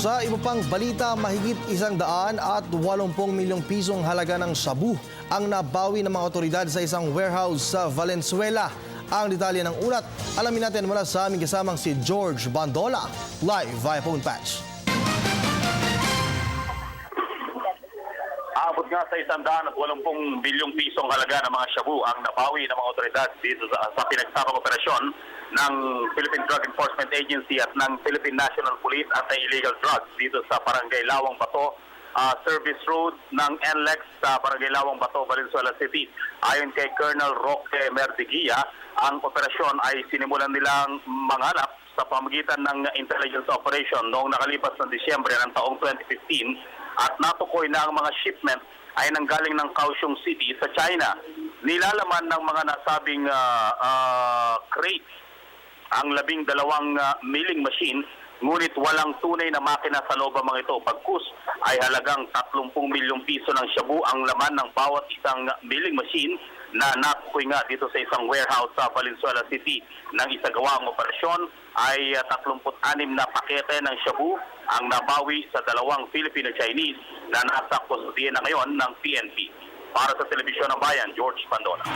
Sa iba pang balita, mahigit 180 milyong pisong halaga ng shabu ang nabawi ng mga otoridad sa isang warehouse sa Valenzuela. Ang detalye ng ulat, alamin natin mula sa aming kasamang si George Bandola, live via phone patch. Aabot nga sa 180 bilyong pisong halaga ng mga shabu ang nabawi ng mga otoridad dito sa pinagsapang operasyon ng Philippine Drug Enforcement Agency at ng Philippine National Police Anti-Illegal Drugs dito sa Barangay Lawang Bato, Service Road ng NLEX sa Barangay Lawang Bato, Valenzuela City. Ayon kay Colonel Roque Merdeguia, ang operasyon ay sinimulan nilang manganap sa pamagitan ng intelligence operation noong nakalipas na Disyembre ng taong 2015 at natukoy na ang mga shipment ay nanggaling ng Kaohsiung City sa China. Nilalaman ng mga nasabing crate ang 12 milling machine, ngunit walang tunay na makina sa loob ang mga ito. Pagkus ay halagang 30 milyong piso ng shabu ang laman ng bawat isang milling machine na natukoy nga dito sa isang warehouse sa Valenzuela City. Nang isagawa ang operasyon ay 36 na pakete ng shabu ang nabawi sa dalawang Filipino-Chinese na nasa kustudiya na ngayon ng PNP. Para sa Telebisyon ng Bayan, George Bandola.